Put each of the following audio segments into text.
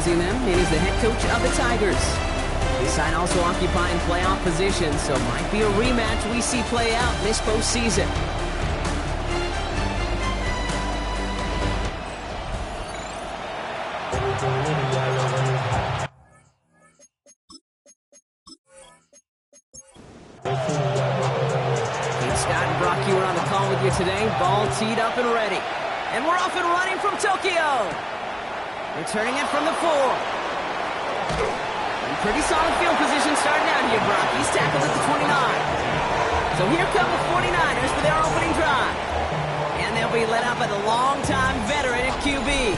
opposing them is the head coach of the Tigers. This side also occupying playoff position, so might be a rematch we see play out this postseason. Scott and Brock, you were on the call with you today. Ball teed up and ready. And we're off and running from Tokyo. Returning it from the 4. In pretty solid field position starting out here, Brock. He's tackled at the 29. So here come the 49ers for their opening drive. And they'll be led out by the longtime veteran at QB.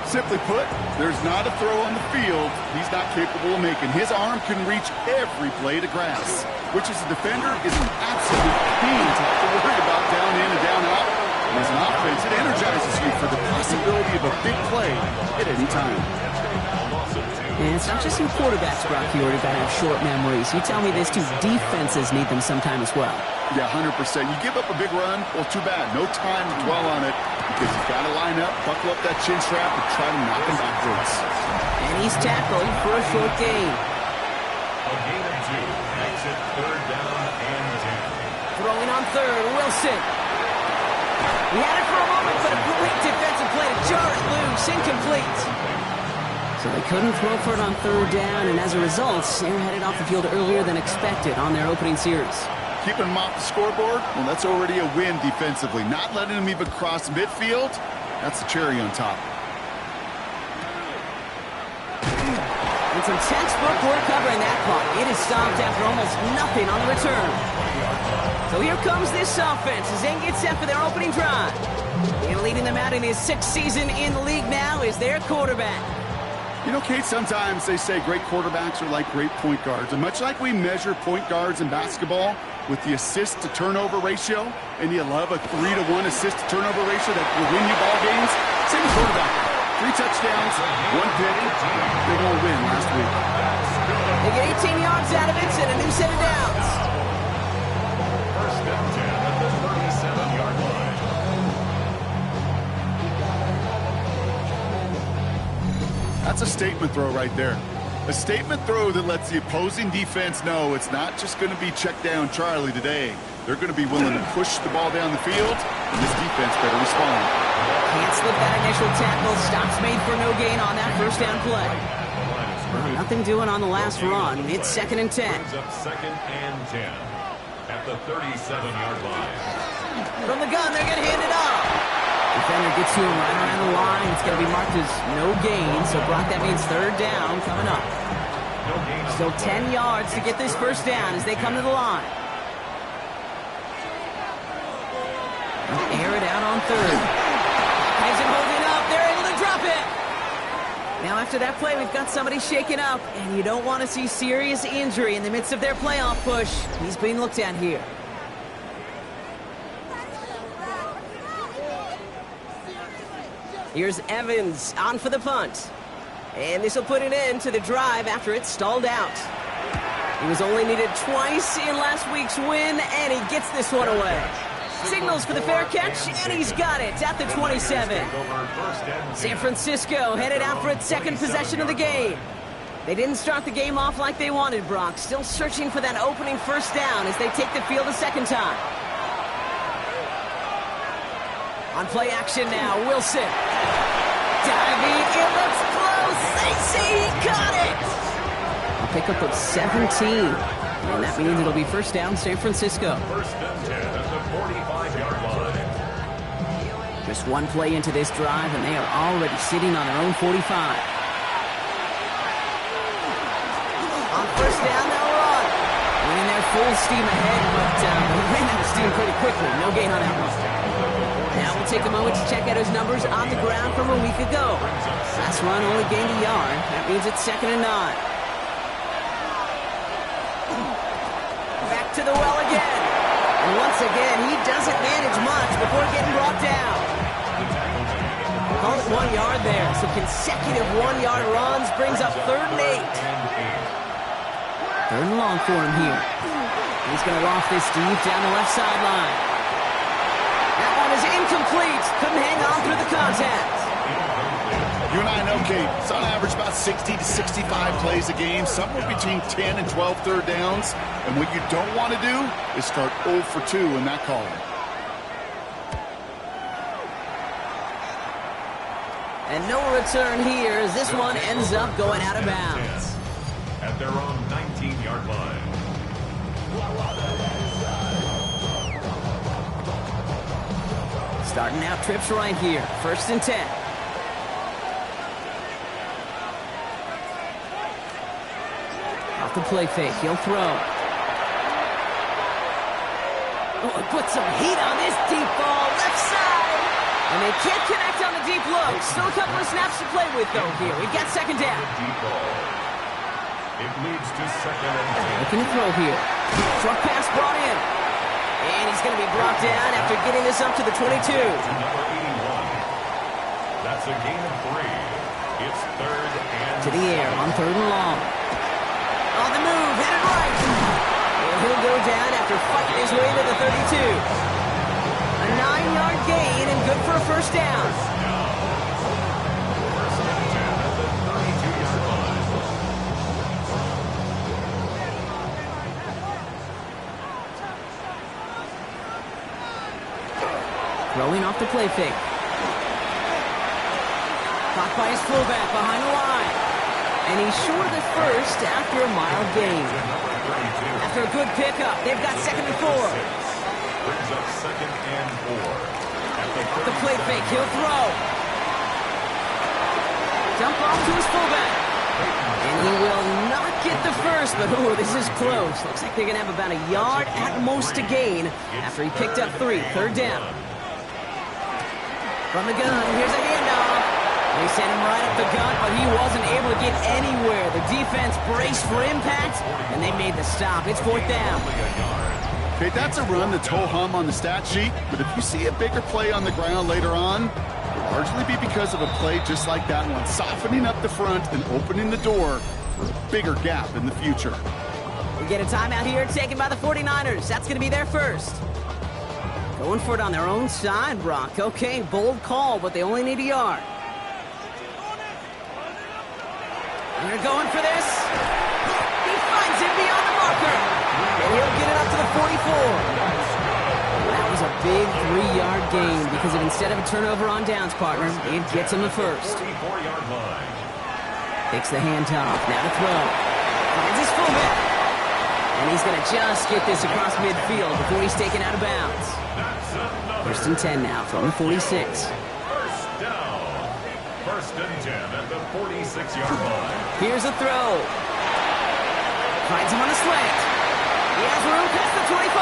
Simply put, there's not a throw on the field he's not capable of making. His arm can reach every blade of grass, which as a defender is an absolute pain to have to worry about down in and down out. And as an offense, it energizes you for the possibility of a big play at any time. And it's not just some quarterbacks, Brock, you already got to have short memories. You tell me this too, defenses need them sometime as well. Yeah, 100%. You give up a big run, well, too bad. No time to dwell on it because you've got to line up, buckle up that chin strap, and try to knock him backwards. And he's tackled for a short gain. A gain of 2. Makes it 3rd down and 10. Throwing on 3rd, Wilson. He had it for a moment, but a great defensive play to jar it loose, incomplete. So they couldn't throw for it on 3rd down, and as a result, they're headed off the field earlier than expected on their opening series. Keeping him off the scoreboard, well, that's already a win defensively. Not letting him even cross midfield, that's the cherry on top. And some textbook work covering that clock. It is stopped after almost nothing on the return. So here comes this offense as they get set for their opening drive. And leading them out in his 6th season in the league now is their quarterback. You know, Kate, sometimes they say great quarterbacks are like great point guards. And much like we measure point guards in basketball with the assist-to-turnover ratio, and you love a 3-to-1 assist-to-turnover ratio that will win you ball games, same with quarterback. 3 touchdowns, 1 pick. Big old win last week. They get 18 yards out of it and a new set of downs. 1st and 10 at the 37-yard line. That's a statement throw right there. A statement throw that lets the opposing defense know it's not just going to be check down Charlie today. They're going to be willing to push the ball down the field, and this defense better respond. Can't slip that initial tackle. Stops made for no gain on that 1st down play. Well, nothing doing on the last run. It's 2nd and 10. Brings up 2nd and 10 at the 37-yard line. From the gun, they're going to hand it off. Defender gets to him right around the line. It's going to be marked as no gain. So, Brock, that means 3rd down coming up. Still 10 yards to get this 1st down as they come to the line. Air it out on 3rd. Has it holding up. They're able to drop it. Now, after that play, we've got somebody shaken up. And you don't want to see serious injury in the midst of their playoff push. He's being looked at here. Here's Evans on for the punt. And this will put an end to the drive after it stalled out. He was only needed twice in last week's win, and he gets this one away. Signals for the fair catch, and he's got it at the 27. San Francisco headed out for its 2nd possession of the game. They didn't start the game off like they wanted, Brock. Still searching for that opening 1st down as they take the field a 2nd time. On play action now, Wilson. Diving, it looks close. They say he caught it. A pickup of 17. And that means it'll be 1st down, San Francisco. 1st and 10 at the 45-yard line. Just one play into this drive, and they are already sitting on their own 45. On 1st down, they'll run. Winning their full steam ahead, but they ran out of steam pretty quickly. No gain on that one. Now we'll take a moment to check out his numbers on the ground from a week ago. Last run only gained a yard. That means it's 2nd and 9. Back to the well again. And once again, he doesn't manage much before getting brought down. Call it 1 yard there. So consecutive 1-yard runs brings up 3rd and 8. 3rd and long for him here. He's going to rough this deep down the left sideline. That one is incomplete. Couldn't hang on through the contact. You and I know, Kate, it's not 60 to 65 plays a game, somewhere between 10 and 12 third downs. And what you don't want to do is start 0 for 2 in that column. And no return here as this one ends up going out of bounds. At their own 19-yard line. Starting out trips right here. 1st and 10. Off the play fake. He'll throw. Oh, put some heat on this deep ball. Left side. And they can't connect on the deep look. Still a couple of snaps to play with, though, here. We've got 2nd down. Deep ball. It leads to 2nd and 10. Looking to throw here. Short pass brought in. And he's going to be brought down after getting this up to the 22. To number 81. That's a gain of 3. It's 3rd and To the air on 3rd and long. On the move, headed right. And he'll go down after fighting his way to the 32. A 9-yard gain and good for a 1st down. 1st and 10 at the 32-yard line. Throwing off the play fake. Caught by his fullback behind the line. And he's short of the 1st after a mild gain. After a good pickup, they've got 2nd and 4. Brings up 2nd and 4. At The play fake, he'll throw. Dump off to his fullback. And he will not get the 1st, but ooh, this is close. Looks like they're going to have about a yard at most to gain after he picked up 3. 3rd down. From the gun, here's a handoff. They sent him right up the gut, but he wasn't able to get anywhere. The defense braced for impact, and they made the stop. It's 4th down. Okay, that's a run that's ho-hum on the stat sheet, but if you see a bigger play on the ground later on, it'll largely be because of a play just like that one, softening up the front and opening the door for a bigger gap in the future. We get a timeout here taken by the 49ers. That's going to be their 1st. Going for it on their own side, Brock. Okay, bold call, but they only need a yard. They're going for this. He finds him beyond the marker. And he'll get it up to the 44. That was a big 3-yard gain because of instead of a turnover on downs, partner, it gets him the 1st. 44-yard line. Takes the handoff. Now to throw. Finds his fullback. And he's going to just get this across midfield before he's taken out of bounds. 1st and 10 now from the 46. 1st down. 1st and 10 at the 46-yard line. Here's a throw. Finds him on a slant. He has room past the 25.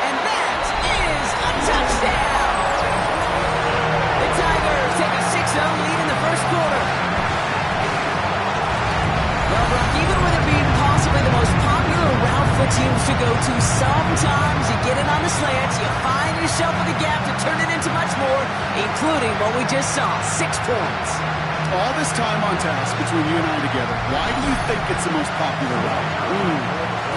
And that is a touchdown. The Tigers take a 6-0 lead in the 1st quarter. Well, Brock, even with it being possibly the most popular route for teams to go to, sometimes you get it on the slants, you find yourself in the gap to turn it into much more, including what we just saw, 6 points. All this time on task between you and I together, why do you think it's the most popular route?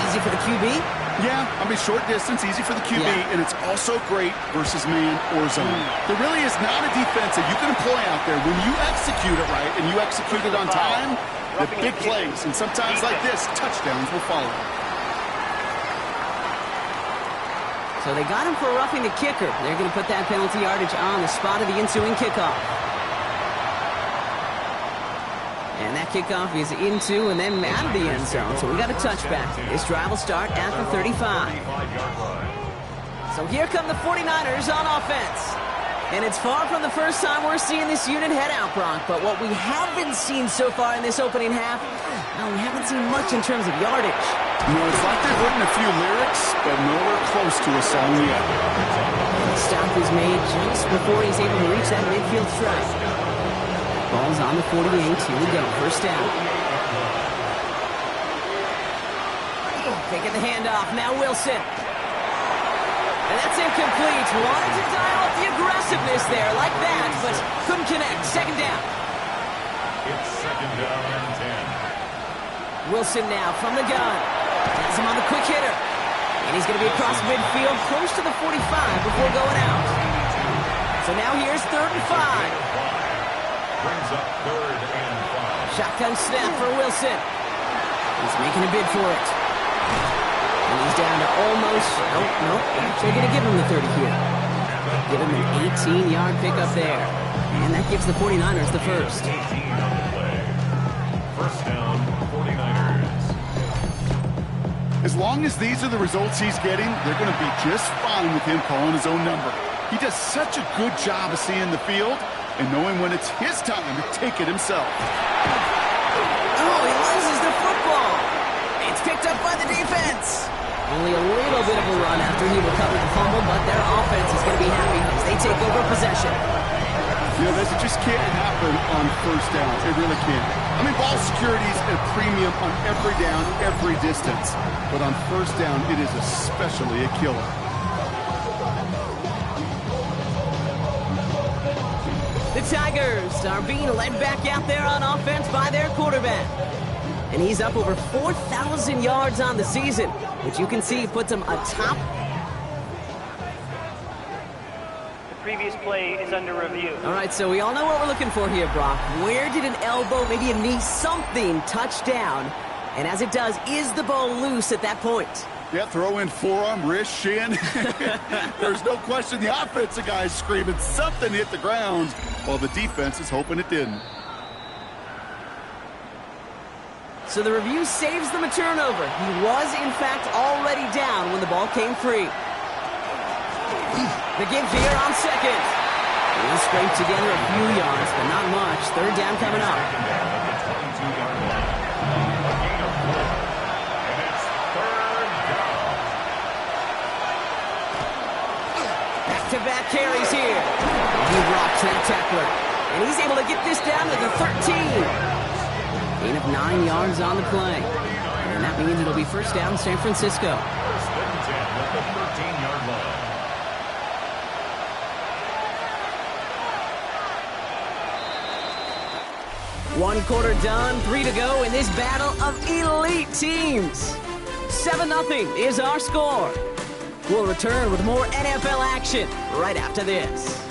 Easy for the QB? Yeah, I mean, short distance, easy for the QB, Yeah. and it's also great versus man or zone. There really is not a defense that you can employ out there when you execute it right and you execute it on time, the big plays, and sometimes like this, touchdowns will follow. So they got him for roughing the kicker. They're going to put that penalty yardage on the spot of the ensuing kickoff. And that kickoff is into and then out of the end zone. So we got a touchback. This drive will start at the 35. So here come the 49ers on offense. And it's far from the first time we're seeing this unit head out, Brock. But what we haven't seen so far in this opening half, well, we haven't seen much in terms of yardage. You know, it's like they've written a few lyrics, but nowhere close to a song yet. The stop is made just before he's able to reach that midfield strike. Ball's on the 48. Here we go. 1st down. Taking the handoff. Now Wilson. And that's incomplete. Wanted to dial up the aggressiveness there like that, but couldn't connect. 2nd down. It's 2nd down and 10. Wilson now from the gun. Has him on the quick hitter. And he's going to be across midfield close to the 45 before going out. So now here's 3rd and 5. Brings up 3rd and 5. Shotgun snap for Wilson. He's making a bid for it. And he's down to almost... Nope. Actually going to give him the 30 here. Give him an 18-yard pickup there. And that gives the 49ers the first. 18 on the play. First down, 49ers. As long as these are the results he's getting, they're going to be just fine with him calling his own number. He does such a good job of seeing the field and knowing when it's his time to take it himself. Oh, he loses the football. It's picked up by the defense. Only a little bit of a run after he recovered the fumble, but their offense is going to be happy as they take over possession. You know, this just can't happen on first down. It really can't. I mean, ball security is a premium on every down, every distance. But on first down, it is especially a killer. The Tigers are being led back out there on offense by their quarterback. And he's up over 4,000 yards on the season, which you can see puts him atop. The previous play is under review. All right, so we all know what we're looking for here, Brock. Where did an elbow, maybe a knee, something touch down? And as it does, is the ball loose at that point? Yeah, throw in forearm, wrist, shin. There's no question the offensive guy is screaming something hit the ground while the defense is hoping it didn't. So the review saves them a turnover. He was, in fact, already down when the ball came free. The give here on second. He'll scrape together a few yards, but not much. Third down coming up. Second down at the 22-yard line. A gain of 4. And it's third down. Back-to-back carries here. He rocks that tackler. And he's able to get this down to the 13. Gain of 9 yards on the play. And that means it'll be first down San Francisco. First and 10 at the 13-yard line. One quarter done, 3 to go in this battle of elite teams. 7-0 is our score. We'll return with more NFL action right after this.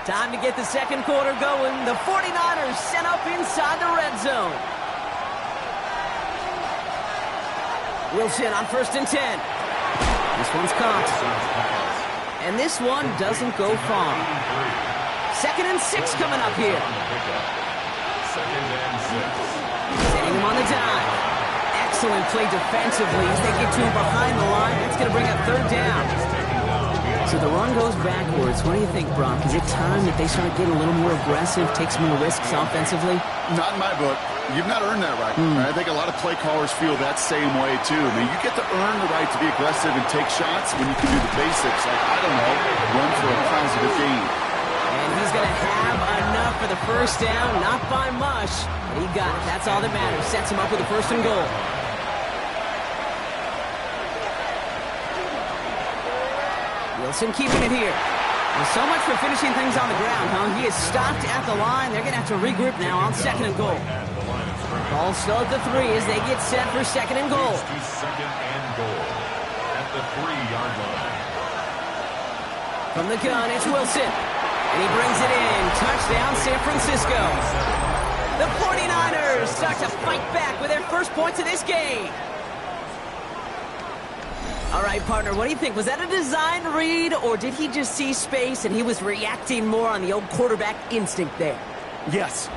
Time to get the second quarter going. The 49ers set up inside the red zone. Wilson on first and 10. This one's caught. And this one doesn't go far. Second and 6 coming up here. Second and 6. Setting him on the dime. Excellent play defensively as they get to him behind the line. That's going to bring up third down. So the run goes backwards. What do you think, Brock? Is it time that they start getting a little more aggressive, take some more risks offensively? Not in my book. You've not earned that right. I think a lot of play callers feel that same way, too. I mean, you get to earn the right to be aggressive and take shots when you can do the basics, like, I don't know, run for a positive gain. And he's going to have enough for the first down, not by much. But he got it. That's all that matters. Sets him up with a first and goal. Wilson keeping it here. Well, so much for finishing things on the ground, huh? He is stopped at the line. They're going to have to regroup now on second and goal. Ball still at the 3 as they get set for second and goal. Second and goal at the 3-yard line. From the gun, it's Wilson. And he brings it in. Touchdown, San Francisco. The 49ers start to fight back with their first points of this game. All right, partner, what do you think? Was that a design read, or did he just see space and he was reacting more on the old quarterback instinct there? Yes.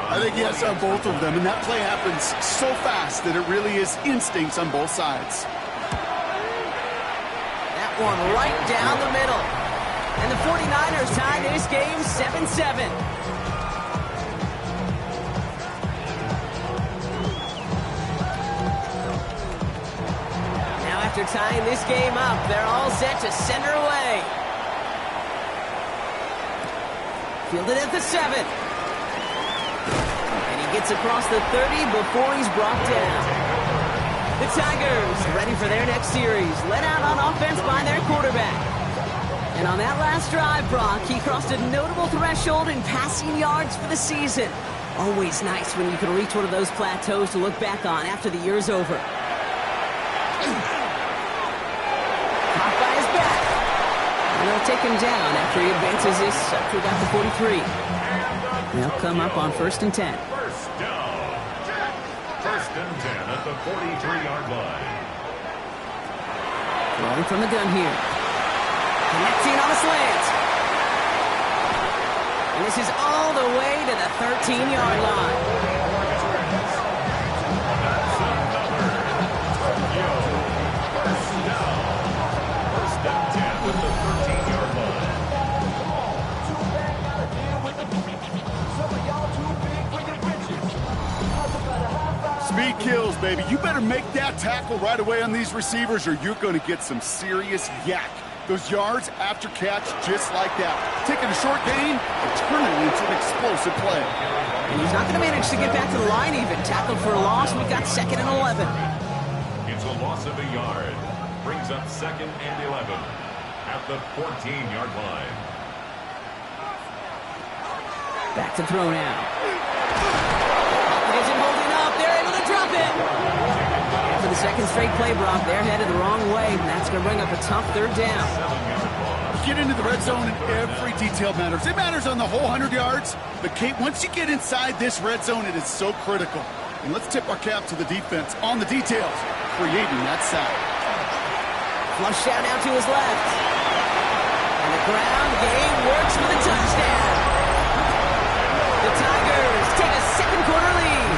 I think yes on both of them, and that play happens so fast that it really is instincts on both sides. That one right down the middle. And the 49ers tie this game 7-7. After tying this game up, they're all set to send her away. Fielded at the 7. And he gets across the 30 before he's brought down. The Tigers ready for their next series. Led out on offense by their quarterback. And on that last drive, Brock, he crossed a notable threshold in passing yards for the season. Always nice when you can reach one of those plateaus to look back on after the year's over. Caught by his back. And they'll take him down after he advances this up to about the 43. They'll come up on 1st and 10. First down. 1st and 10 at the 43-yard line. Throwing from the gun here. Connecting on a slant. And this is all the way to the 13-yard line. That's another. First down. 1st and 10 at the 13-yard line. Speed kills, baby. You better make that tackle right away on these receivers or you're going to get some serious yak. Those yards after catch just like that. Taking a short gain and turning it into an explosive play. And he's not going to manage to get back to the line even. Tackled for a loss. We got 2nd and 11. It's a loss of a yard. Brings up 2nd and 11 at the 14-yard line. Back to throw now. Isn't holding up. They're able to drop it. And for the 2nd straight play, Brock, they're headed the wrong way, and that's going to bring up a tough 3rd down. Get into the red zone and every detail matters. It matters on the whole 100 yards. But, Kate, once you get inside this red zone, it is so critical. And let's tip our cap to the defense on the details, creating that sack. Flush out now to his left. And the ground game works for the touchdown. The Tigers take a 2nd quarter lead.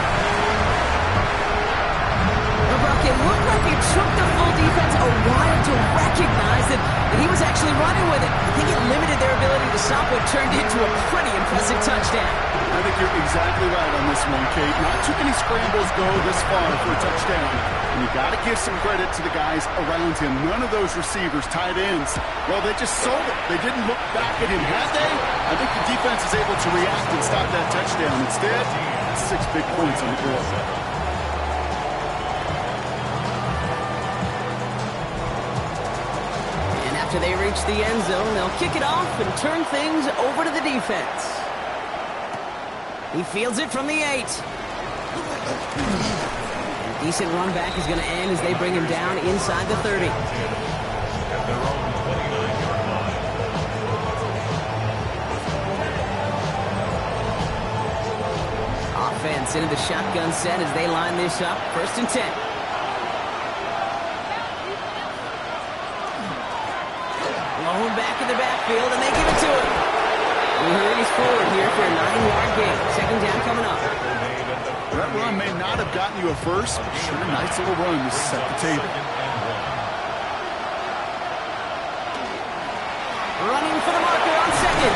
It looked like it took the full defense a while to recognize that he was actually running with it. I think it limited their ability to stop what turned into a pretty impressive touchdown. I think you're exactly right on this one, Kate. Not too many scrambles go this far for a touchdown. And you got to give some credit to the guys around him. None of those receivers, tight ends, well, they just sold it. They didn't look back at him, had they? I think the defense is able to react and stop that touchdown. Instead, 6 big points on the board. After they reach the end zone, they'll kick it off and turn things over to the defense. He fields it from the 8. A decent run back is going to end as they bring him down inside the 30. At their own 29-yard line. Offense into the shotgun set as they line this up. 1st and 10. Blown back in the backfield, and they give it to him. We hear he's forward here for a 9-yard gain. 2nd down coming up. That run may not have gotten you a first, but sure, a nice little run to set the table. Running for the marker on 2nd.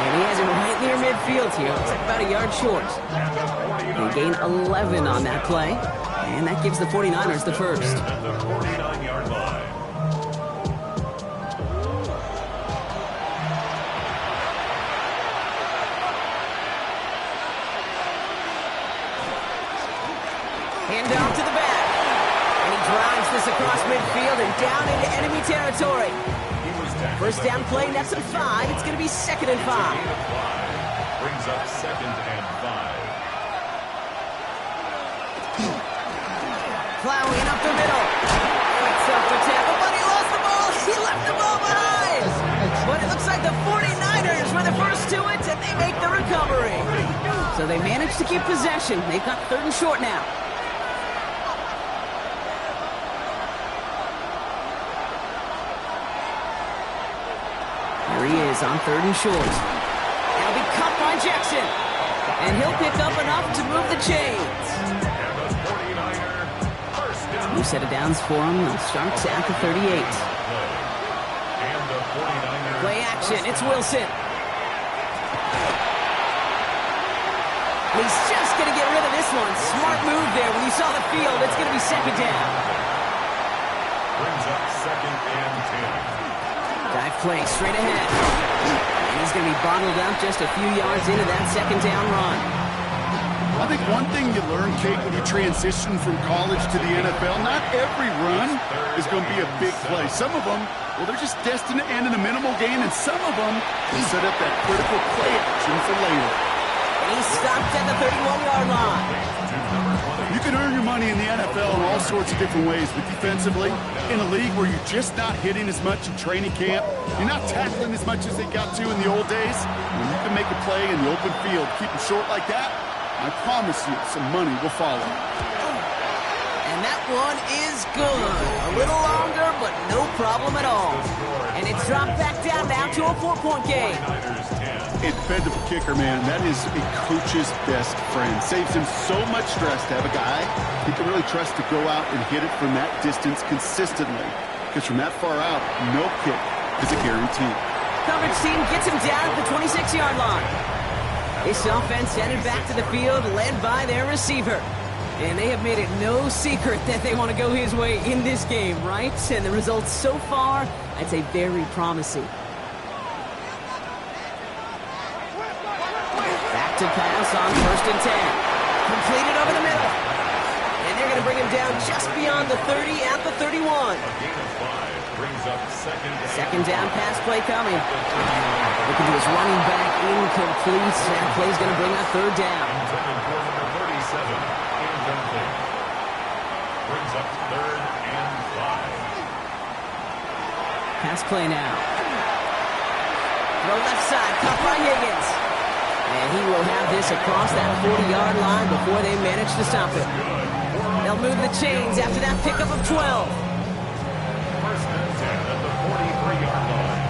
And he has it right near midfield here. Looks like about a yard short. They gain 11 on that play. And that gives the 49ers the first. At the 49-yard line. Hand off to the back. And he drives this across midfield and down into enemy territory. First down play, that's a 5. It's going to be 2nd and 5. Brings up 2nd and 5. Plowing up the middle. Fights up the tackle, but he lost the ball. He left the ball behind. But it looks like the 49ers were the first to it, and they make the recovery. So they managed to keep possession. They've got 3rd and short now. Here he is on 3rd and short. It'll be cut by Jackson. And he'll pick up enough to move the chains. New set of downs for him. They'll start at the 38. Play action. It's Wilson. He's just going to get rid of this one. Smart move there. When you saw the field, it's going to be 2nd down. Brings up 2nd and 10. Dive play straight ahead. And he's going to be bottled up just a few yards into that 2nd down run. I think one thing you learn, Kate, when you transition from college to the NFL, not every run is going to be a big play. Some of them, well, they're just destined to end in a minimal gain, and some of them will set up that critical play action for later. And he stopped at the 31-yard line. You can earn your money in the NFL in all sorts of different ways, but defensively, in a league where you're just not hitting as much in training camp, you're not tackling as much as they got to in the old days, when you can make a play in the open field, keep them short like that, I promise you some money will follow. And that one is good. A little longer, but no problem at all. And it's dropped back down now to a 4-point game. A dependable kicker, man, that is a coach's best friend. Saves him so much stress to have a guy he can really trust to go out and hit it from that distance consistently. Because from that far out, no kick is a guarantee. Coverage team gets him down at the 26-yard line. This offense headed back to the field, led by their receiver. And they have made it no secret that they want to go his way in this game, right? And the results so far, I'd say very promising. Back to pass on 1st and 10. Completed over the middle. And they're going to bring him down just beyond the 30 at the 31. Second down pass play coming. Looking to his running back, incomplete. That play's going to bring up 3rd down. Brings up 3rd and 5. Pass play now. Throw left side, caught by Higgins. And he will have this across that 40-yard line before they manage to stop it. They'll move the chains after that pickup of 12. 1st and 10 at the 43-yard line.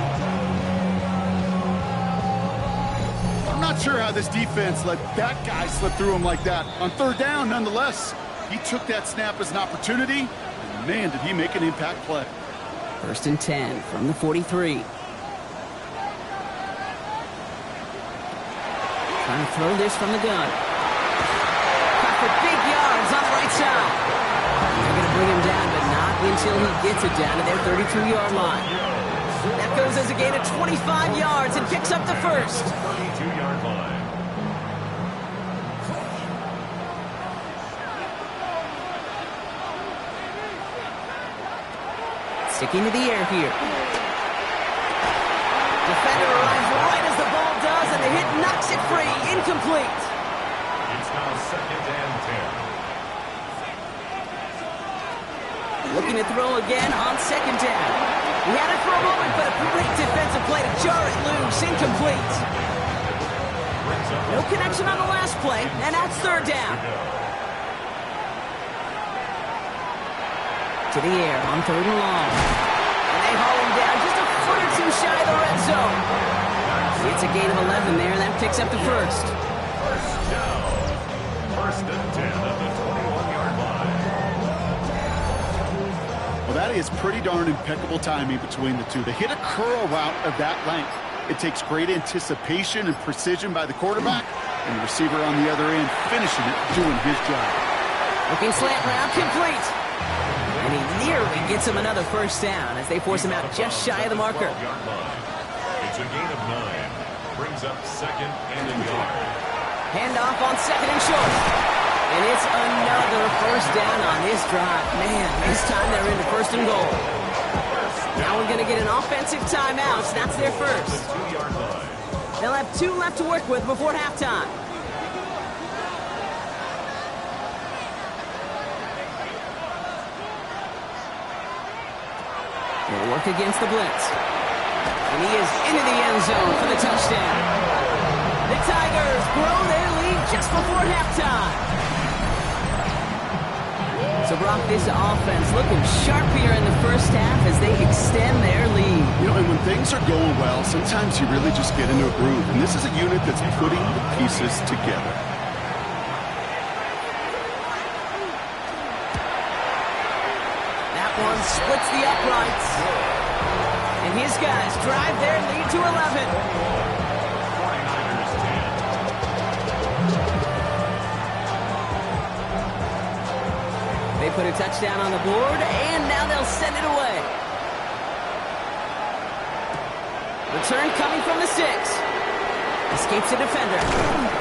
I'm not sure how this defense let that guy slip through him like that. On 3rd down, nonetheless, he took that snap as an opportunity, and man, did he make an impact play. 1st and 10 from the 43. Trying to throw this from the gun. Got for big yards on the right side. They're going to bring him down, but not until he gets it down to their 32-yard line. That goes as a gain of 25 yards and picks up the 1st. 32-yard line. Sticking to the air here. Defender arrives right as the ball does, and the hit knocks it free. Incomplete. It's now 2nd and 10. Looking to throw again on 2nd down. He had it for a moment, but a great defensive play to jar it loose. Incomplete. No connection on the last play, and that's 3rd down. To the air on 3rd and long. And they haul him down just a foot or two shy of the red zone. It's a gain of 11 there, and that picks up the 1st. 1st down. 1st and 10 at the 21-yard line. Well, that is pretty darn impeccable timing between the two. They hit a curl route of that length. It takes great anticipation and precision by the quarterback, and the receiver on the other end finishing it, doing his job. Looking slant route, complete. And he nearly gets him another 1st down as they force him out just shy of the marker. It's a gain of 9. Brings up 2nd and a yard. Handoff on 2nd and short. And it's another 1st down on this drive. Man, this time they're into 1st and goal. Now we're going to get an offensive timeout. So that's their 1st. 2-yard line. They'll have 2 left to work with before halftime. They'll work against the blitz. And he is into the end zone for the touchdown. The Tigers grow their lead just before halftime. So, Brock, this offense looking sharp here in the 1st half as they extend their lead. You know, and when things are going well, sometimes you really just get into a groove. And this is a unit that's putting the pieces together. That one splits the uprights. And his guys drive their lead to 11. 49ers 10. They put a touchdown on the board, and now they'll send it away. Return coming from the 6. Escapes a defender.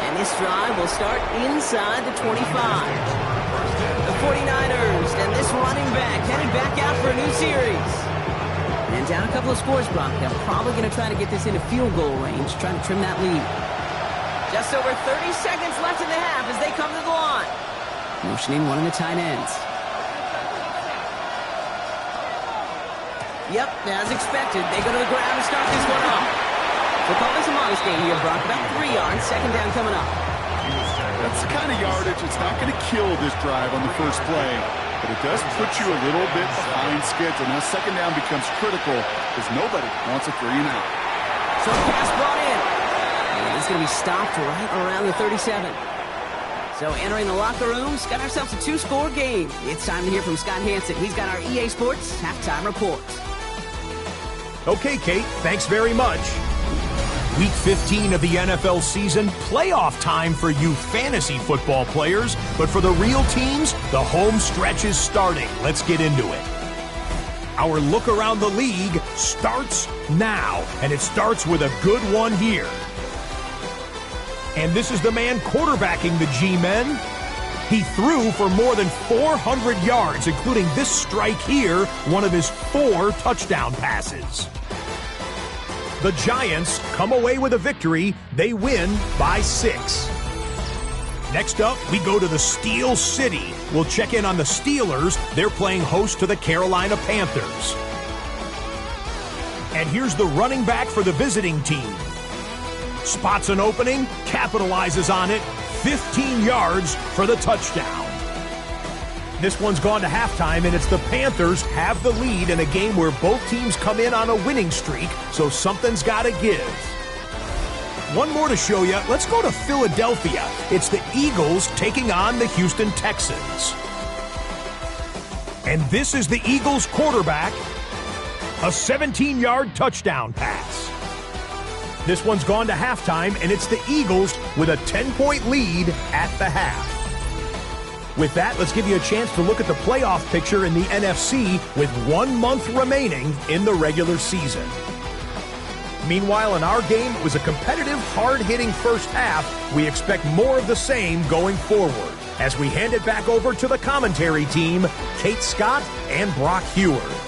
And this drive will start inside the 25. The 49ers and this running back headed back out for a new series. And down a couple of scores, Brock. They're probably going to try to get this into field goal range, trying to trim that lead. Just over 30 seconds left in the half as they come to the line. Motioning one of the tight ends. Yep, as expected, they go to the ground and start this one off. We'll call this a modest game here, Brock. About 3 yards, second down coming up. That's the kind of yardage it's not going to kill this drive on the first play, but it does put you a little bit behind schedule. Now second down becomes critical because nobody wants a 3 and out. So pass brought in. And it's going to be stopped right around the 37. So entering the locker rooms, got ourselves a 2-score game. It's time to hear from Scott Hanson. He's got our EA Sports halftime report. Okay, Kate, thanks very much. Week 15 of the NFL season, playoff time for you fantasy football players, but for the real teams, the home stretch is starting. Let's get into it. Our look around the league starts now, and it starts with a good one here. And this is the man quarterbacking the G-Men. He threw for more than 400 yards, including this strike here, one of his 4 touchdown passes. The Giants come away with a victory. They win by 6. Next up, we go to the Steel City. We'll check in on the Steelers. They're playing host to the Carolina Panthers. And here's the running back for the visiting team. Spots an opening, capitalizes on it, 15 yards for the touchdown. This one's gone to halftime, and it's the Panthers have the lead in a game where both teams come in on a winning streak, so something's got to give. One more to show you. Let's go to Philadelphia. It's the Eagles taking on the Houston Texans. And this is the Eagles quarterback, a 17-yard touchdown pass. This one's gone to halftime, and it's the Eagles with a 10-point lead at the half. With that, let's give you a chance to look at the playoff picture in the NFC with 1 month remaining in the regular season. Meanwhile, in our game, it was a competitive, hard-hitting first half. We expect more of the same going forward as we hand it back over to the commentary team, Kate Scott and Brock Huard.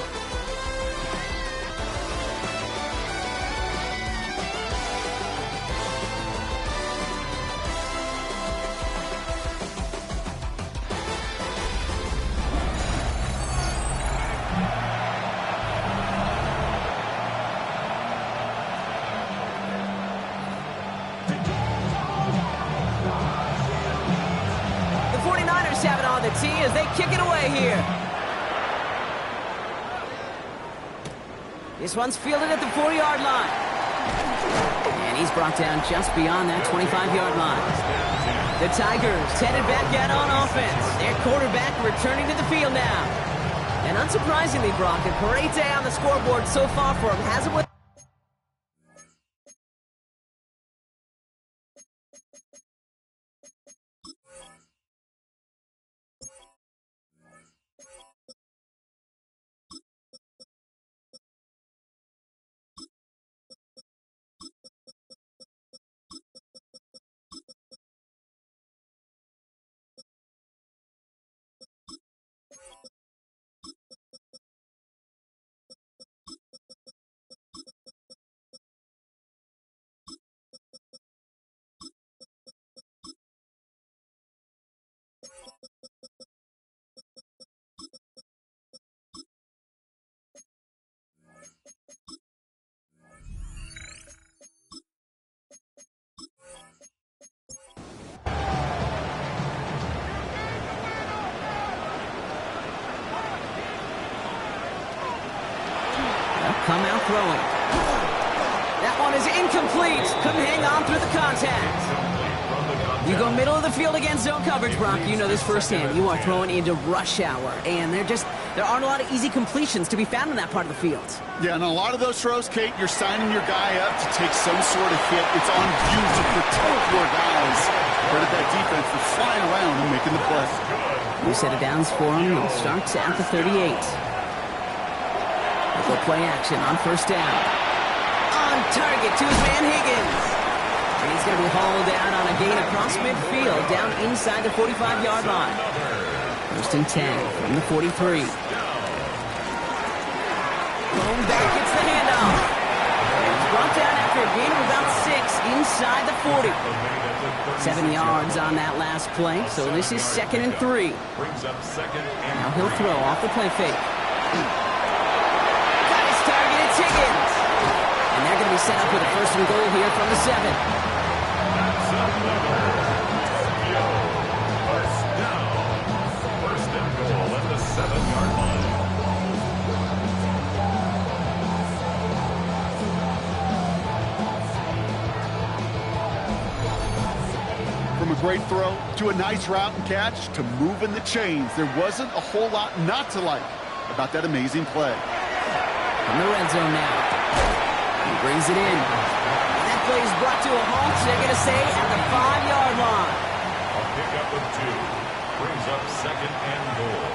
As they kick it away here. This one's fielded at the 4-yard line. And he's brought down just beyond that 25-yard line. The Tigers headed back out on offense. Their quarterback returning to the field now. And unsurprisingly, Brock, a great day on the scoreboard so far for him. Hasn't won. Come out throwing. That one is incomplete. Couldn't hang on through the contact. You go middle of the field against zone coverage, Brock. You know this firsthand. You are throwing into rush hour, and there aren't a lot of easy completions to be found in that part of the field. Yeah, and a lot of those throws, Kate, you're signing your guy up to take some sort of hit. It's on you to protect your guys. Credit that defense for flying around and making the play. New set of downs for him. It starts at the 38. We'll play action on first down. On target to his man Higgins. And he's hauled out on a gain across midfield, down inside the 45-yard line. First and 10 from the 43. Thrown back, gets the handoff. It's brought down after a gain of about 6 inside the 40. 7 yards on that last play, so this is 2nd and 3. Now he'll throw off the play fake. Got his target, it's Higgins. And they're going to be set up with a 1st and goal here from the 7. First and goal at the 7-yard line. From a great throw to a nice route and catch to moving the chains, there wasn't a whole lot not to like about that amazing play. From the red zone now. He brings it in. And that play is brought to a halt, they're going to say, at the 5-yard line. A pickup of 2. Brings up 2nd and goal.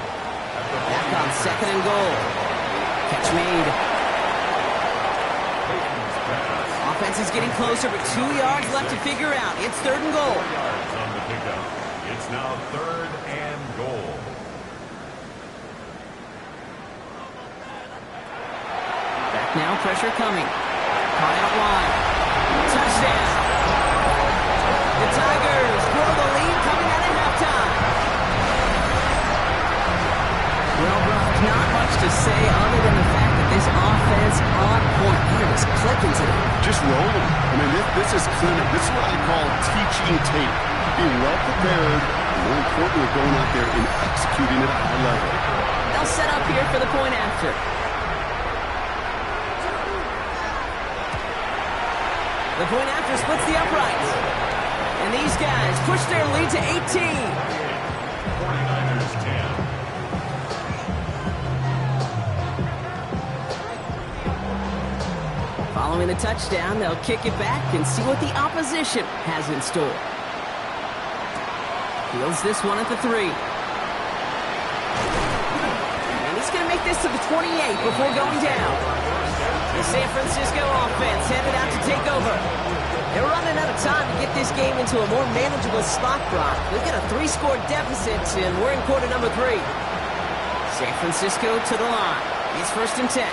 Back on 2nd and goal. Catch made. Offense is getting closer, but 2 yards left to figure out. It's 3rd and goal. 4 yards on the pickup. It's now 3rd and goal. Back now, pressure coming. Caught out wide. Touchdown. The Tigers grow the lead coming out at halftime. Well, Brock, not much to say other than the fact that this offense on point. It is clicking today. Just rolling. I mean, this is clinic. This is what I call teaching tape. Being well prepared, and more importantly, going out there and executing at a high level. They'll set up here for the point after. The point after splits the uprights. And these guys push their lead to 18. 49ers 10. Following the touchdown, they'll kick it back and see what the opposition has in store. Fields this one at the 3. And he's going to make this to the 28 before going down. The San Francisco offense headed out to take over. They're running out of time to get this game into a more manageable spot, Brock. We've got a 3-score deficit, and we're in quarter number 3. San Francisco to the line. It's 1st and 10.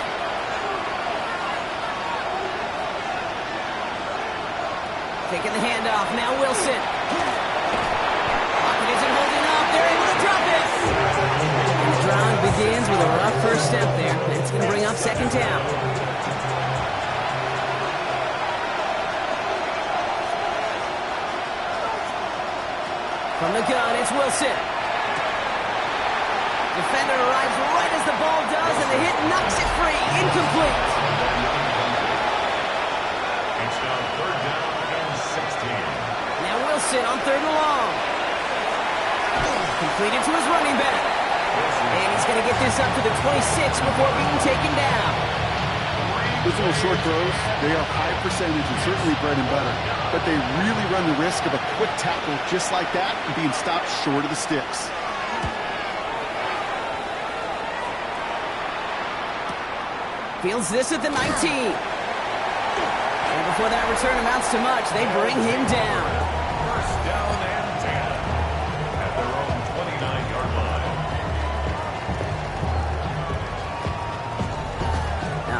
Taking the handoff, now Wilson. Pocket isn't holding up, they're able to drop it. And the drive begins with a rough first step there. It's going to bring up 2nd down. From the gun, it's Wilson. Defender arrives right as the ball does, and the hit knocks it free. Incomplete. It's now 3rd down and 16. Now Wilson on 3rd and long. Completed to his running back. And he's going to get this up to the 26 before being taken down. Those little short throws, they are high percentage and certainly bread and butter. But they really run the risk of a quick tackle just like that and being stopped short of the sticks. Fields this at the 19. And before that return amounts to much, they bring him down. 1st down and 10 at their own 29-yard line.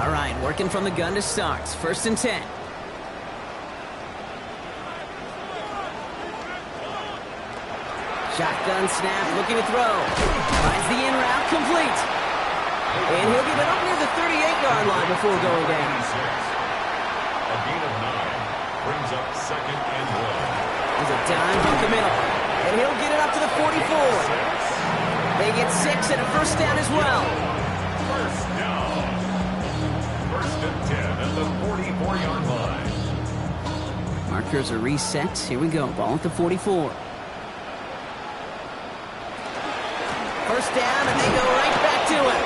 All right, working from the gun to start. 1st and 10. Shotgun snap, looking to throw. Finds the in route, complete. And he'll give it up near the 38-yard line before going down. A gain of 9 brings up 2nd and 1. There's a dime up the middle. And he'll get it up to the 44. They get 6 and a 1st down as well. 1st down. 1st and 10 at the 44-yard line. Markers are reset. Here we go. Ball at the 44. 1st down, and they go right back to it.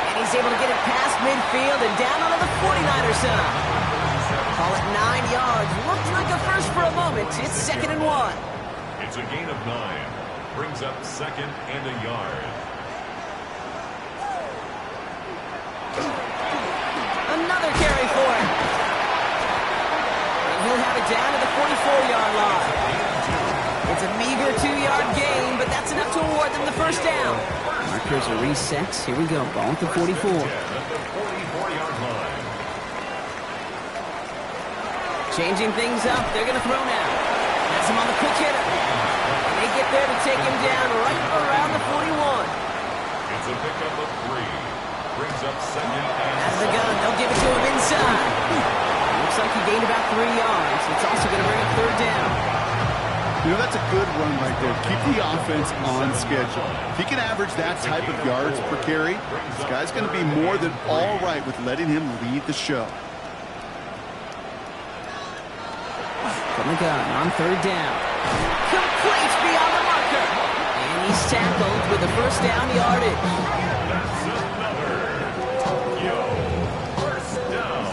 And he's able to get it past midfield and down onto the 49er side. Call it 9 yards. Looked like a first for a moment. It's 2nd and 1. It's a gain of 9. Brings up 2nd and a yard. Another carry for it. they're down to the 44-yard line. It's a meager 2-yard gain, but that's enough to award them the first down. Markers are reset. Here we go. Ball at the 44. At the 44-yard line. Changing things up. They're going to throw now. Has him on the quick hitter. And they get there to take him down right around the 41. It's a pickup of 3. Brings up second and Out of the gun. They'll give it to him inside. Looks like he gained about 3 yards. It's also going to bring up third down. You know, that's a good run right there. Keep the offense on schedule. If he can average that type of yards per carry, this guy's going to be more than all right with letting him lead the show. From the gun on third down. Complete beyond the marker. And he's tackled with the first down yardage. that's another Tokyo first down.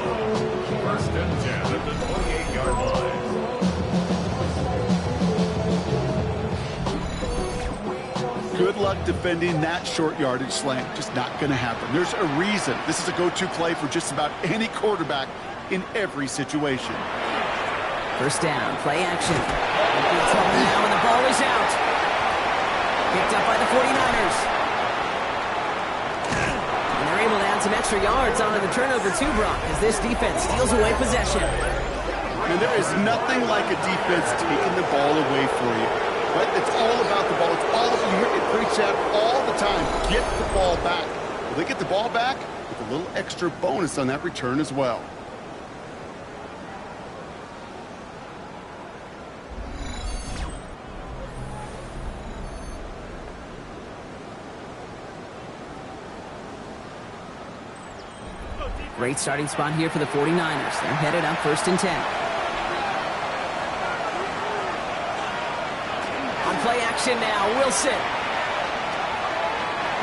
First and 10 at the 28-yard line. Good luck defending that short yardage slant. Just not going to happen. There's a reason. This is a go-to play for just about any quarterback in every situation. First down, play action. Good trouble now, and the ball is out. Picked up by the 49ers. And they're able to add some extra yards onto the turnover too, Brock, as this defense steals away possession. And there is nothing like a defense taking the ball away for you. Right? It's all about the ball. It's all about, you hear it preach out all the time. Get the ball back. Well, they get the ball back with a little extra bonus on that return as well. Great starting spot here for the 49ers. They're headed up first and 10. On play action now, Wilson.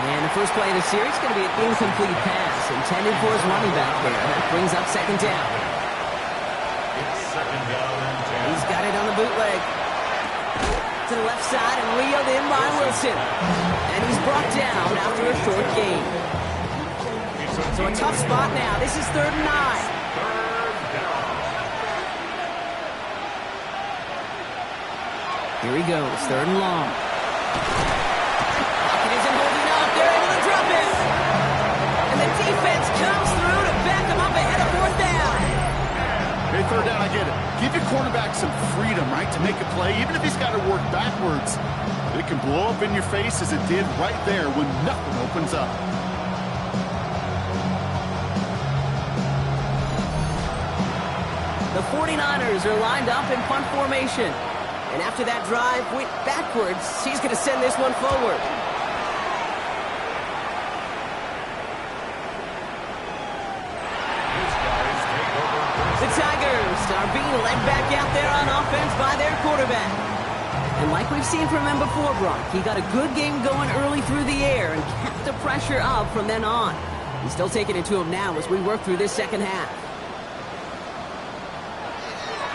And the first play of the series is going to be an incomplete pass intended for his running back there. That brings up second down. It's second down and 10. He's got it on the bootleg. To the left side and reeled in by Wilson. And he's brought down after a short gain. So a tough spot now. This is third and 9. Here he goes, third and long. Pocket isn't holding up. They're able to drop it. And the defense comes through to back him up ahead of fourth down. Hey, third down, I get it. Give your quarterback some freedom, right, to make a play, even if he's got to work backwards. It can blow up in your face as it did right there when nothing opens up. The 49ers are lined up in punt formation. And after that drive went backwards, he's going to send this one forward. The Tigers are being led back out there on offense by their quarterback. And like we've seen from him before, Brock, he got a good game going early through the air and kept the pressure up from then on. He's still taking it to him now as we work through this second half.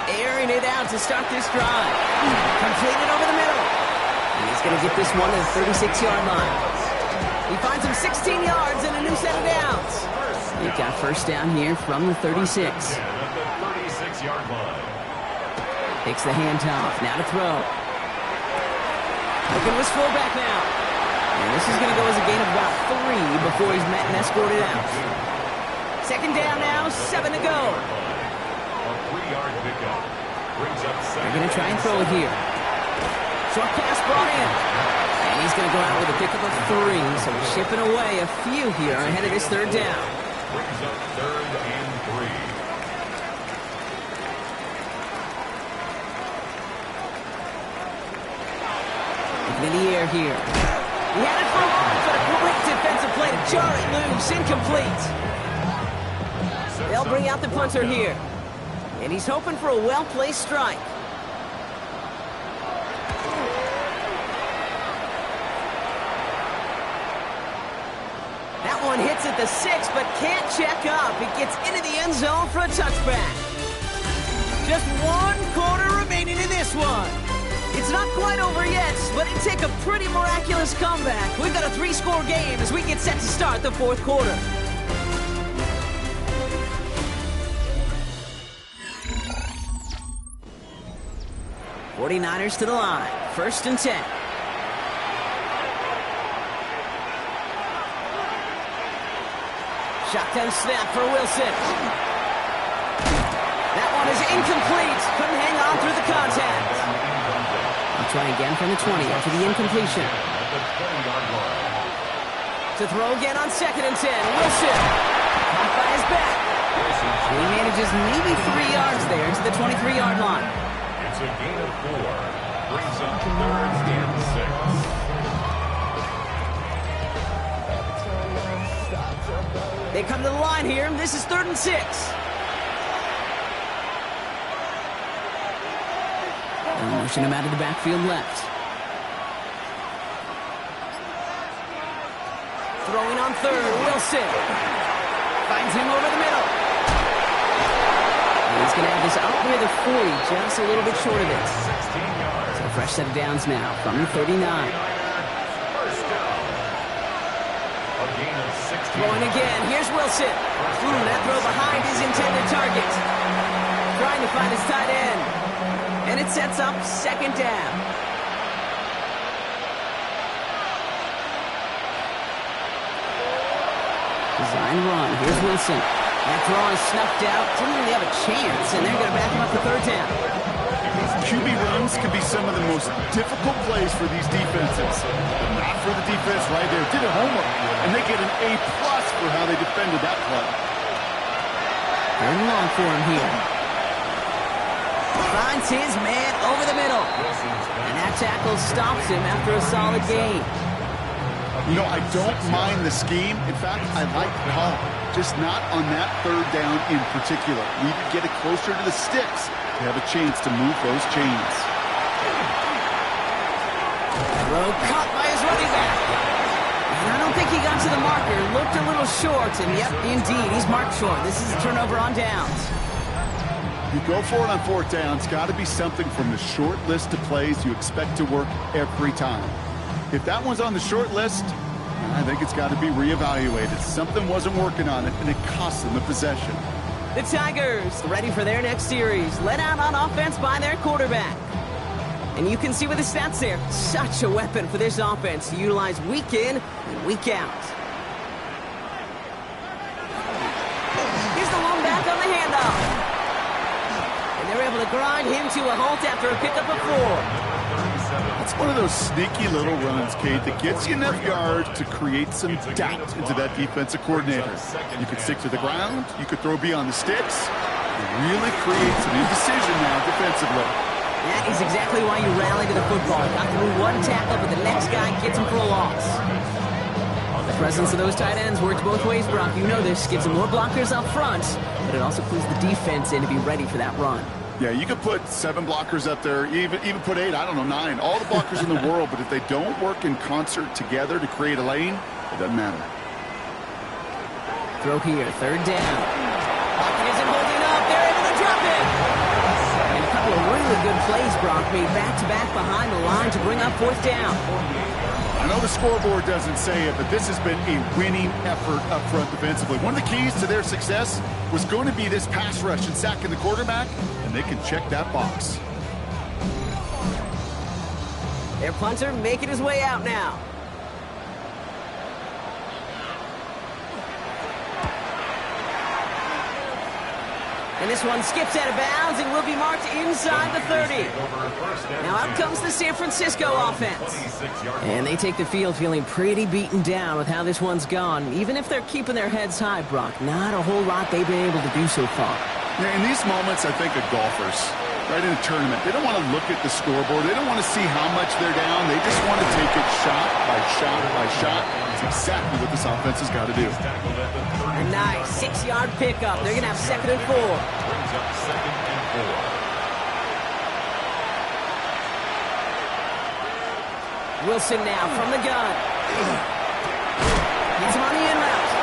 Airing it out to start this drive. Completed over the middle. And he's going to get this one to the 36-yard line. He finds him 16 yards and a new set of downs. He got first down here from the 36. At the 36-yard line. Takes the handoff. Now to throw. Looking with fullback now. And this is going to go as a gain of about 3 before he's met and escorted out. Second down now, 7 to go. A 3-yard pickup. Brings up second. They're going to try and throw it here. Short pass brought in. And he's going to go out with a pickup of 3. So chipping away a few here ahead of this third down. Brings up third and 3. In the air here. He had it for long, but a great defensive play to jar it loose. Incomplete. They'll bring out the punter here. And he's hoping for a well-placed strike. That one hits at the 6, but can't check up. It gets into the end zone for a touchback. Just 1 quarter remaining in this one. It's not quite over yet, but it'd take a pretty miraculous comeback. We've got a 3-score game as we get set to start the fourth quarter. 49ers to the line. 1st and 10. Shotgun snap for Wilson. That one is incomplete. Couldn't hang on through the contact. I'll try again from the 20 after the incompletion. To throw again on 2nd and 10. Wilson. Caught by his back. He manages maybe 3 yards there to the 23-yard line. It's a gain of 4. Brings up 3rd and 6. They come to the line here. This is 3rd and 6. They'll motion him out of the backfield left. Throwing on 3rd. Wilson. Finds him over the middle. And he's going to have this out near the 40, just a little bit short of it. So a fresh set of downs now from the 39. Throwing again. Here's Wilson. That throw behind his intended target. Trying to find his tight end. And it sets up 2nd down. Design run. Here's Wilson. That throw is snuffed out. Didn't really have a chance, and they're going to back him up to 3rd down. QB runs can be some of the most difficult plays for these defenses. But not for the defense right there. Did a homework, and they get an A+ for how they defended that play. 3rd and long for him here. Finds his man over the middle. And that tackle stops him after a solid gain. You know, I don't mind the scheme. In fact, I like the call. Just not on that 3rd down in particular. Need to get it closer to the sticks to have a chance to move those chains. Throw caught by his running back. And I don't think he got to the marker. Looked a little short, and yep, indeed, he's marked short. This is a turnover on downs. You go for it on 4th down. It's got to be something from the short list of plays you expect to work every time. If that one's on the short list, I think it's got to be reevaluated. Something wasn't working on it, and it cost them the possession. The Tigers ready for their next series. Led out on offense by their quarterback. And you can see with the stats there, such a weapon for this offense to utilize week in and week out. Here's the lone back on the handoff. And they're able to grind him to a halt after a pickup of 4. It's one of those sneaky little runs, Kate, that gets you enough yards to create some doubt into that defensive coordinator. You could stick to the ground. You could throw beyond the sticks. It really creates an indecision now defensively. That is exactly why you rally to the football. Got through one tackle, but the next guy gets him for a loss. The presence of those tight ends works both ways, Brock. You know this. Gives them more blockers up front, but it also clues the defense in to be ready for that run. Yeah, you could put 7 blockers up there, even put 8, I don't know, 9. All the blockers in the world, but if they don't work in concert together to create a lane, it doesn't matter. Throw here, 3rd down. Pocket isn't holding up. They're able to drop it. And a couple of really good plays, Brock, made back-to-back behind the line to bring up 4th down. I know the scoreboard doesn't say it, but this has been a winning effort up front defensively. One of the keys to their success was going to be this pass rush and sacking the quarterback, and they can check that box. Their punter making his way out now. And this one skips out of bounds and will be marked inside the 30. Now out comes the San Francisco offense. And they take the field feeling pretty beaten down with how this one's gone. Even if they're keeping their heads high, Brock, not a whole lot they've been able to do so far. Yeah, in these moments, I think of golfers, right in a tournament. They don't want to look at the scoreboard. They don't want to see how much they're down. They just want to take it shot by shot by shot. That's exactly what this offense has got to do. A nice 6-yard pickup. They're going to have 2nd and 4. Brings up 2nd and 4. Wilson now from the gun. Gets him on the in route.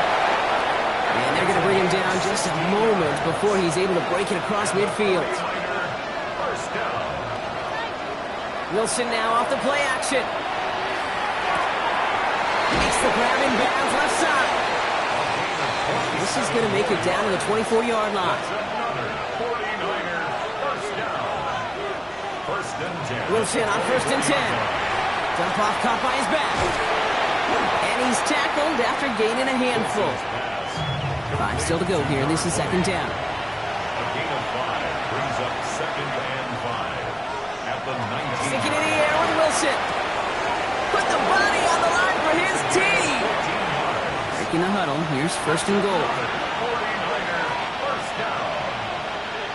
And they're going to bring him down just a moment before he's able to break it across midfield. First down. Wilson now off the play action. Makes the grab in bounds left side. This is going to make it down to the 24-yard line. Another 49er first down. First Wilson on 1st and 10. Dump off caught by his back. And he's tackled after gaining a handful. 5 still to go here. This is 2nd down. A gain of 5 brings up 2nd and 5 at the 19. Sticking in the air with Wilson. Put the body on the line for his team. Breaking the huddle. Here's 1st and goal. 49er first down.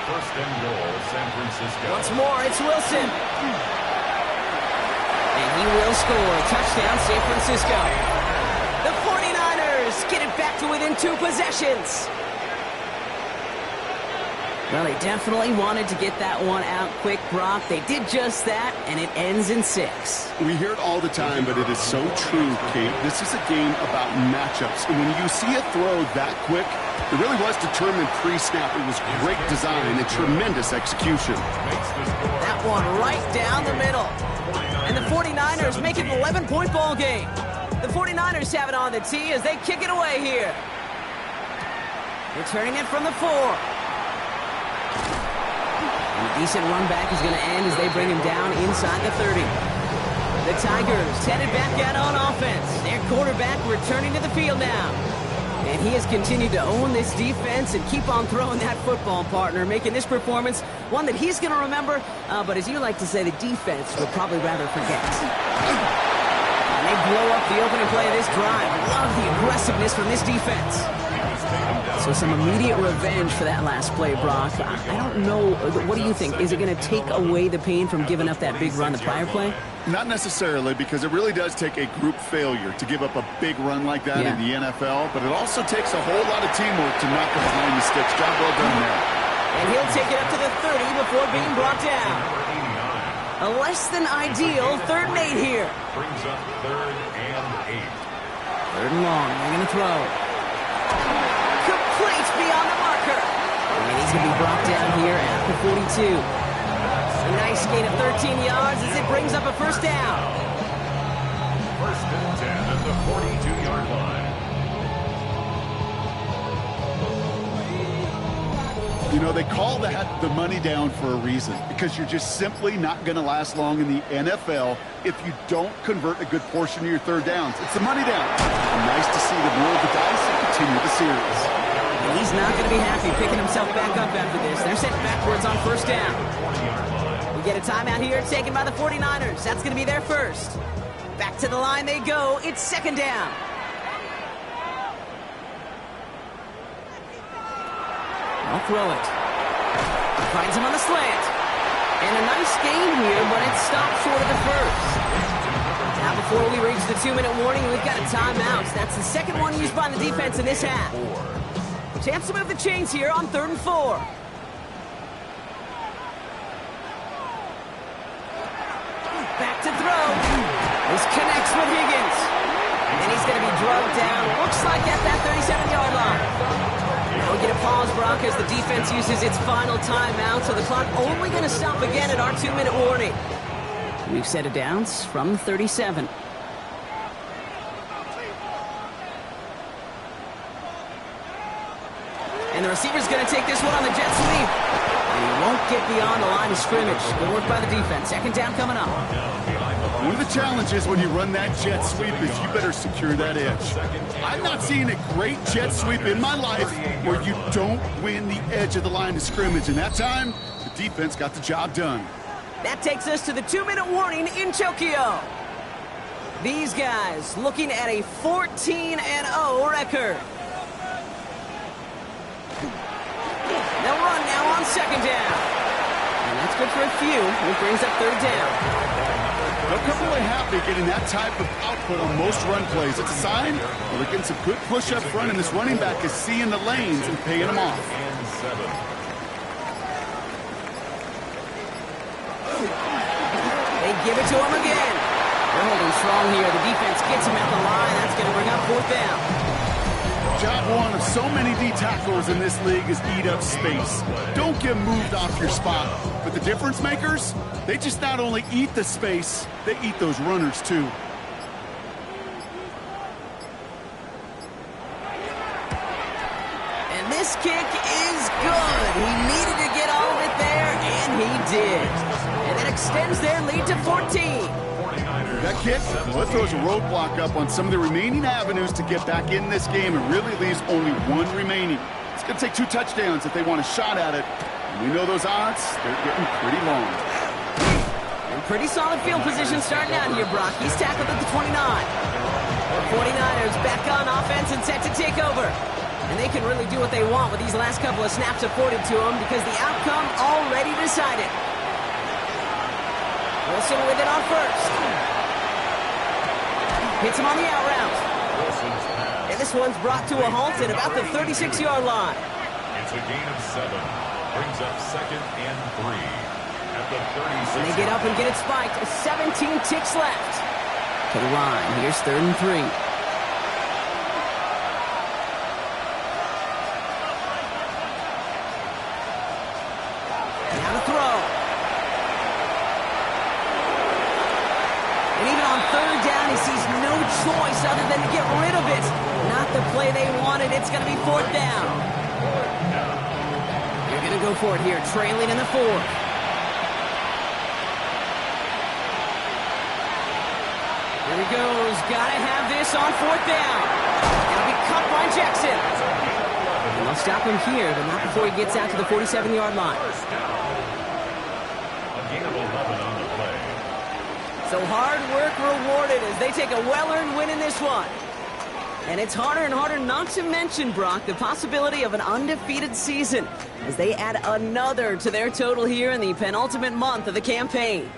1st and goal, San Francisco. Once more, it's Wilson. And he will score. Touchdown, San Francisco. The 49ers get it back to within 2 possessions. Well, they definitely wanted to get that one out quick, Brock. They did just that, and it ends in 6. We hear it all the time, but it is so true, Kate. This is a game about matchups. And when you see a throw that quick, it really was determined pre-snap. It was great design and tremendous execution. That one right down the middle. And the 49ers make it an 11-point ball game. The 49ers have it on the tee as they kick it away here. Returning it from the 4. And a decent run back is going to end as they bring him down inside the 30. The Tigers headed back out on offense. Their quarterback returning to the field now. And he has continued to own this defense and keep on throwing that football, partner, making this performance one that he's going to remember, but as you like to say, the defense would probably rather forget. And they blow up the opening play of this drive. Love the aggressiveness from this defense. So some immediate revenge for that last play, Brock. I don't know. What do you think? Is it going to take away the pain from giving up that big run the prior play? Not necessarily, because it really does take a group failure to give up a big run like that in the NFL, but it also takes a whole lot of teamwork to knock it behind the sticks. Job well done there. And he'll take it up to the 30 before being brought down. A less than ideal 3rd and 8 here. Brings up 3rd and 8. 3rd and long. They're going to throw. Complete beyond the marker. And he's going to be brought down here at the 42. A nice gain of 13 yards as it brings up a 1st down. 1st and 10 at the 42-yard line. You know, they call that the money down for a reason, because you're just simply not going to last long in the NFL if you don't convert a good portion of your 3rd downs. It's the money down. And nice to see them roll the dice and continue the series. And he's not going to be happy picking himself back up after this. They're sent backwards on 1st down. We get a timeout here taken by the 49ers. That's going to be their 1st. Back to the line they go. It's 2nd down. I'll throw it. He finds him on the slant. And a nice gain here, but it stopped short of the 1st. Now before we reach the 2-minute warning, we've got a timeout. That's the 2nd one used by the defense in this half. Chance to move the chains here on 3rd and 4. Back to throw. This connects with Higgins. And he's going to be drugged down. Looks like at that 37-yard line. We'll get a pause, Brock, as the defense uses its final timeout, so the clock only going to stop again at our 2-minute warning. We've set it down from 37. And the receiver's going to take this one on the jet sweep. And he won't get beyond the line of scrimmage. Good work by the defense. 2nd down coming up. One of the challenges when you run that jet sweep is you better secure that edge. I've not seen a great jet sweep in my life where you don't win the edge of the line of scrimmage. And that time, the defense got the job done. That takes us to the 2-minute warning in Tokyo. These guys looking at a 14-0 record. They'll run now on 2nd down. And that's good for a few, which brings up 3rd down. They'll come away happy getting that type of output on most run plays. It's a sign that they're getting some good push up front, and this running back is seeing the lanes and paying them off. They give it to him again. They're holding strong here. The defense gets him at the line. That's going to bring up 4th down. Job one of so many D tackles in this league is eat up space. Don't get moved off your spot. But the difference makers, they just not only eat the space, they eat those runners too. And this kick is good. He needed to get all of it there, and he did. And then a extends their lead to 14. That kick, well, it throws a roadblock up on some of the remaining avenues to get back in this game and really leaves only one remaining. It's going to take 2 touchdowns if they want a shot at it. And we know those odds, they're getting pretty long. And pretty solid field position starting out here, Brock. He's tackled at the 29. The 49ers back on offense and set to take over. And they can really do what they want with these last couple of snaps afforded to them because the outcome already decided. Wilson with it on first. Hits him on the out route. And this one's brought to a halt at about the 36-yard line. It's a gain of 7. Brings up 2nd and 3 at the 36. And they get up and get it spiked. 17 ticks left. To the line. Here's 3rd and 3. Now to throw. And even on 3rd down, he sees no choice other than to get rid of it. Not the play they wanted. It's going to be 4th down. They're going to go for it here, trailing in the 4th. Here he goes. Got to have this on 4th down. It'll be caught by Jackson. And they'll stop him here, but not before he gets out to the 47-yard line. A gain of 11 on the play. So hard work rewarded as they take a well-earned win in this one. And it's harder and harder not to mention, Brock, the possibility of an undefeated season as they add another to their total here in the penultimate month of the campaign.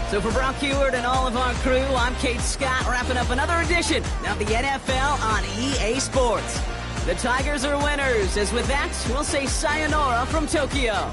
So for Brock Huard and all of our crew, I'm Kate Scott, wrapping up another edition of the NFL on EA Sports. The Tigers are winners, as with that, we'll say sayonara from Tokyo.